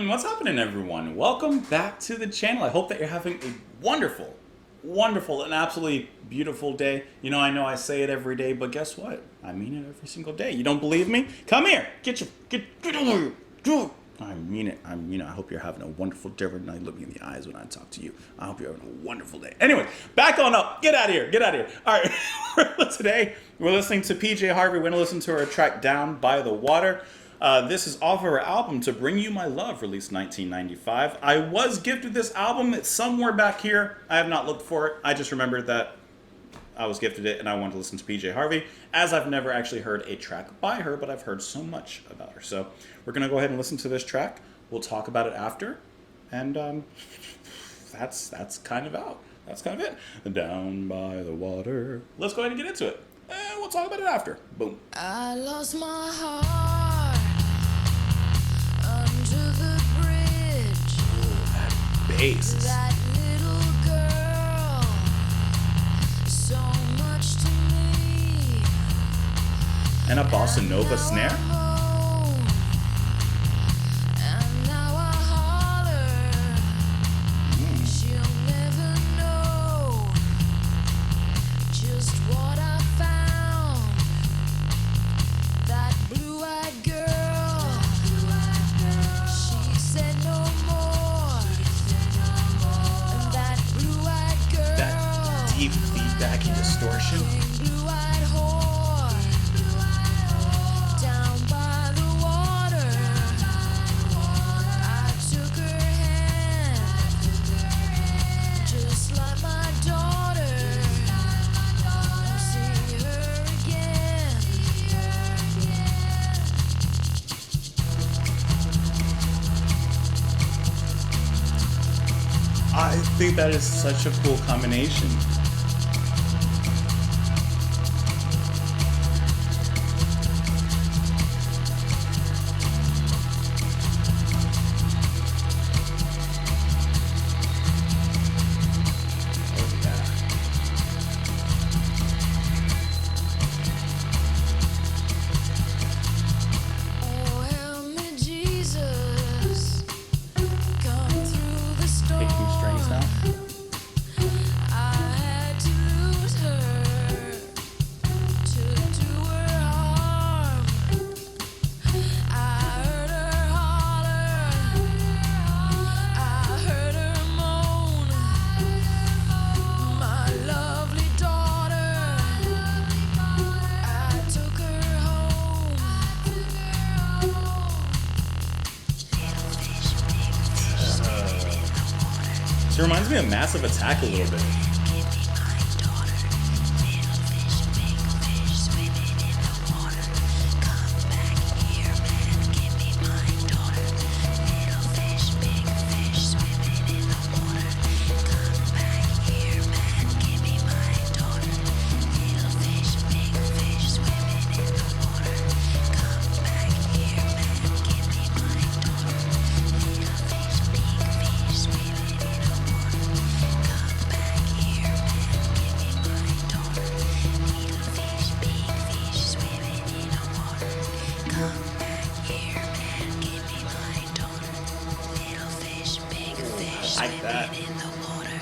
What's happening, everyone? Welcome back to the channel. I hope that you're having a wonderful, and absolutely beautiful day. You know I say it every day, but guess what? I mean it every single day. You don't believe me? Come here. Get over here. I mean it. I hope you're having a wonderful day. And I look me in the eyes when I talk to you. I hope you're having a wonderful day. Anyway, back on up. Get out of here. All right. Today, we're listening to PJ Harvey. We're going to listen to her track Down by the Water. This is off of her album To Bring You My Love, released 1995. I was gifted this album. It's somewhere back here. I have not looked for it. I just remembered that I was gifted it and I wanted to listen to PJ Harvey, as I've never actually heard a track by her, but I've heard so much about her. So we're going to go ahead and listen to this track. We'll talk about it after. And that's kind of out. That's kind of it. Down by the water. Let's go ahead and get into it. And we'll talk about it after. Boom. I lost my heart under the bridge. That bass. That little girl, so much to me. And a bossa nova snare. And now I holler. She'll never know just what I found. That blue-eyed girl, she said no more. And that blue-eyed girl, That deep feedback and distortion. blue-eyed whore, down by the water. I took her hand, just like my daughter. I'll see her again. I think that is such a cool combination. Oh, yeah. Oh, help me, Jesus. Come through the storm. Picking strings now. I had to lose her to do her harm. I heard her holler. I heard her moan. My lovely daughter. I took her home. She reminds me of Massive Attack a little bit. I like that. In the water,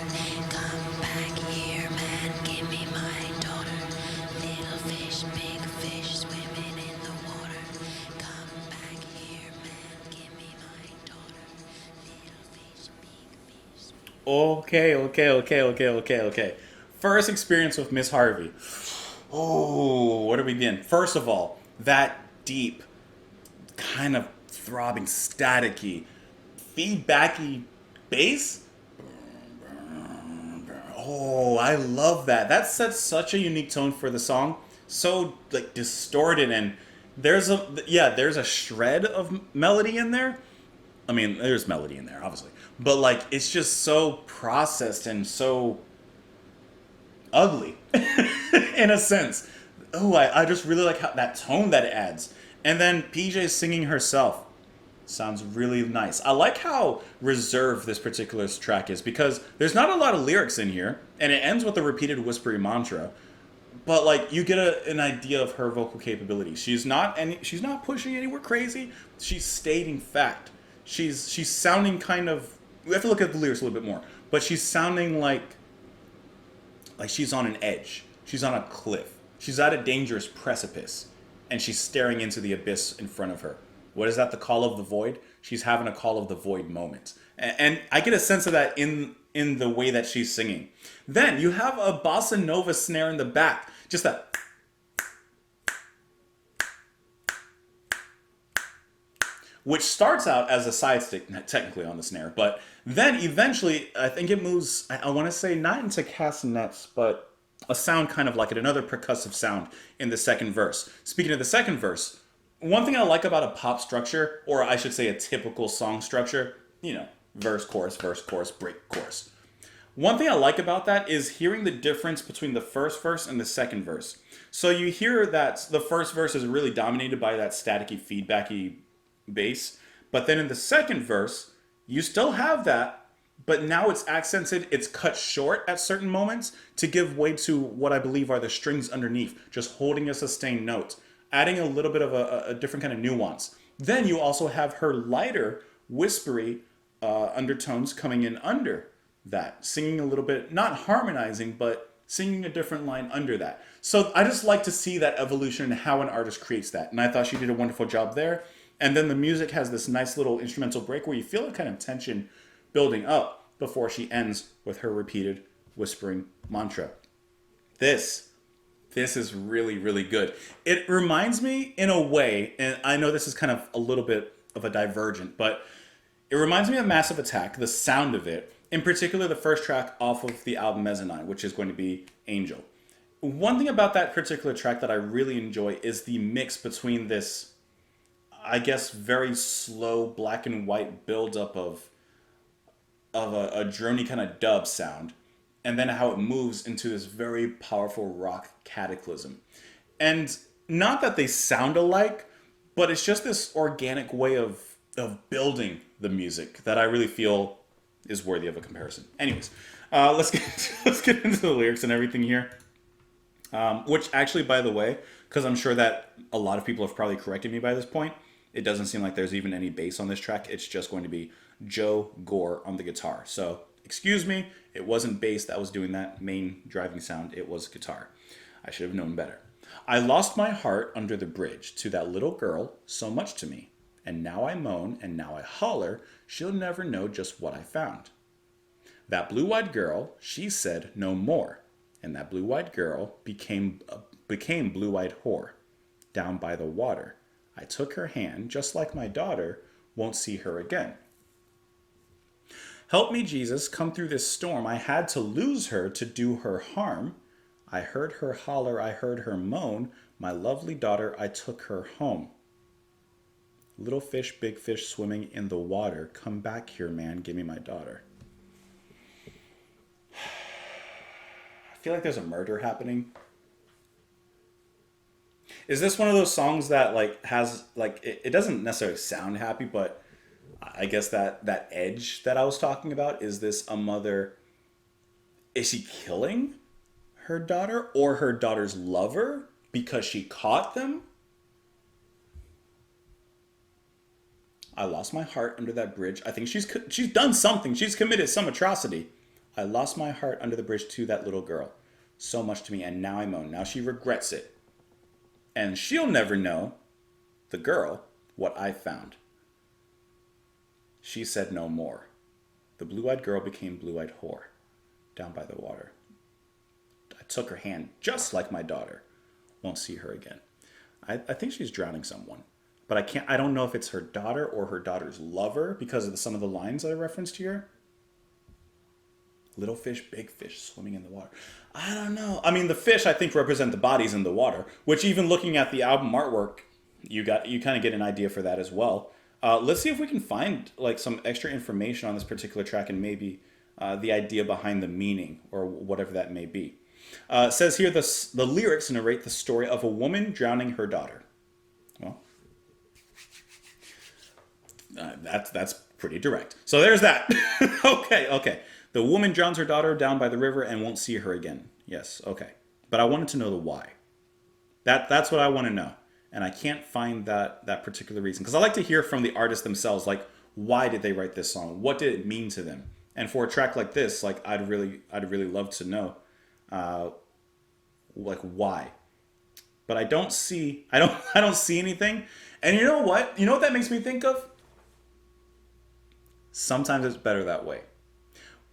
come back here, man. Give me my daughter. Little fish, big fish, swimming in the water. Come back here, man. Give me my daughter. Little fish, big fish. Okay. First experience with Miss Harvey. Oh, where do we begin? First of all, that deep, kind of throbbing, staticky, feedbacky bass. Oh, I love that. That sets such a unique tone for the song. So like distorted, and there's a shred of melody in there. I mean, there's melody in there, obviously, but like it's just so processed and so ugly in a sense. Oh, I just really like how that tone that it adds. And then PJ singing herself sounds really nice. I like how reserved this particular track is because there's not a lot of lyrics in here, and it ends with a repeated whispery mantra. but like you get an idea of her vocal capability. She's not pushing anywhere crazy. She's stating fact. She's sounding kind of. We have to look at the lyrics a little bit more, but she's sounding like she's on an edge. She's on a cliff. She's at a dangerous precipice, and she's staring into the abyss in front of her. What is that? The call of the void. She's having a call of the void moment, and I get a sense of that in the way that she's singing. Then you have a bossa nova snare in the back, just that. Which starts out as a side stick, technically on the snare, but then eventually, I think it moves, I want to say not into castanets, but a sound kind of like it, another percussive sound in the second verse. Speaking of the second verse, one thing I like about a pop structure, or I should say a typical song structure, verse, chorus, break, chorus. One thing I like about that is hearing the difference between the first verse and the second verse. So you hear that the first verse is really dominated by that staticky, feedbacky bass, but then in the second verse, you still have that, but now it's accented, it's cut short at certain moments to give way to what I believe are the strings underneath, just holding a sustained note, adding a little bit of a different kind of nuance. Then you also have her lighter, whispery undertones coming in under that, singing a little bit, not harmonizing, but singing a different line under that. So I just like to see that evolution and how an artist creates that. And I thought she did a wonderful job there. And then the music has this nice little instrumental break where you feel a kind of tension building up before she ends with her repeated whispering mantra. This is really, really good. It reminds me in a way, and I know this is kind of a little bit of a divergent, but it reminds me of Massive Attack, the sound of it, in particular the first track off of the album Mezzanine, which is going to be Angel. One thing about that particular track that I really enjoy is the mix between this, I guess, very slow black and white buildup of a droney kind of dub sound, and then how it moves into this very powerful rock cataclysm. And not that they sound alike, but it's just this organic way of building the music that I really feel is worthy of a comparison. Anyways, let's get into the lyrics and everything here. Which actually, by the way, because I'm sure that a lot of people have probably corrected me by this point, it doesn't seem like there's even any bass on this track. It's just going to be Joe Gore on the guitar. So, excuse me, it wasn't bass that was doing that main driving sound. It was guitar. I should have known better. I lost my heart under the bridge to that little girl, so much to me. And now I moan, and now I holler, she'll never know just what I found. That blue-eyed girl, she said no more. And that blue-eyed girl became blue-eyed whore, down by the water. I took her hand, just like my daughter, won't see her again. Help me, Jesus, come through this storm. I had to lose her to do her harm. I heard her holler, I heard her moan. My lovely daughter, I took her home. Little fish, big fish swimming in the water. Come back here, man, give me my daughter. I feel like there's a murder happening. Is this one of those songs that has it doesn't necessarily sound happy, but I guess that edge that I was talking about, is this a mother, is she killing her daughter or her daughter's lover because she caught them? I lost my heart under that bridge. I think she's done something. She's committed some atrocity. I lost my heart under the bridge to that little girl. So much to me, and now I moan. Now she regrets it. And she'll never know, the girl, what I found. She said no more. The blue-eyed girl became blue-eyed whore, down by the water. I took her hand, just like my daughter. Won't see her again. I think she's drowning someone. But I don't know if it's her daughter or her daughter's lover because of some of the lines I referenced here. Little fish, big fish swimming in the water. I don't know. I mean, the fish, I think, represent the bodies in the water, which even looking at the album artwork, you kind of get an idea for that as well. Let's see if we can find some extra information on this particular track and maybe the idea behind the meaning or whatever that may be. It says here, the lyrics narrate the story of a woman drowning her daughter. Well, that's pretty direct. So there's that. Okay. The woman drowns her daughter down by the river and won't see her again. Yes, okay. but I wanted to know the why. That's what I want to know. And I can't find that particular reason. Because I like to hear from the artists themselves, like, why did they write this song? What did it mean to them? And for a track like this, like, I'd really love to know, like, why. But I don't see anything. And you know what? You know what that makes me think of? Sometimes it's better that way.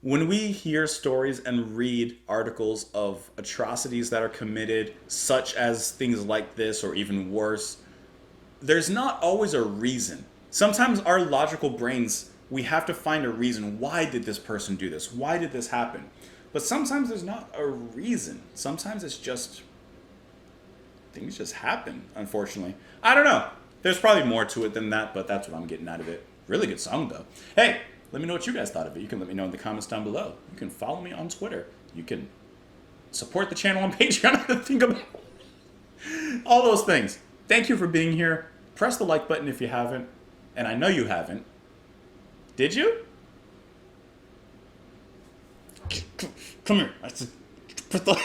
When we hear stories and read articles of atrocities that are committed, such as things like this or even worse, there's not always a reason. Sometimes our logical brains, we have to find a reason. Why did this person do this? Why did this happen? But sometimes there's not a reason. Sometimes it's just, things just happen, unfortunately. I don't know. There's probably more to it than that, but that's what I'm getting out of it. Really good song, though. Hey, let me know what you guys thought of it. You can let me know in the comments down below. You can follow me on Twitter. You can support the channel on Patreon. I think about all those things. Thank you for being here. Press the like button if you haven't. And I know you haven't. Did you? Come here. I said, press the...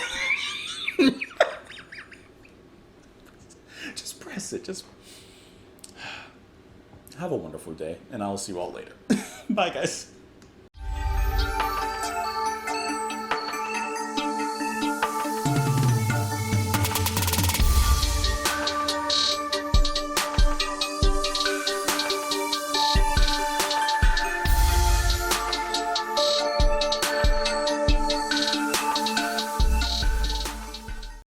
Just press it. Just have a wonderful day. And I'll see you all later. Bye, guys.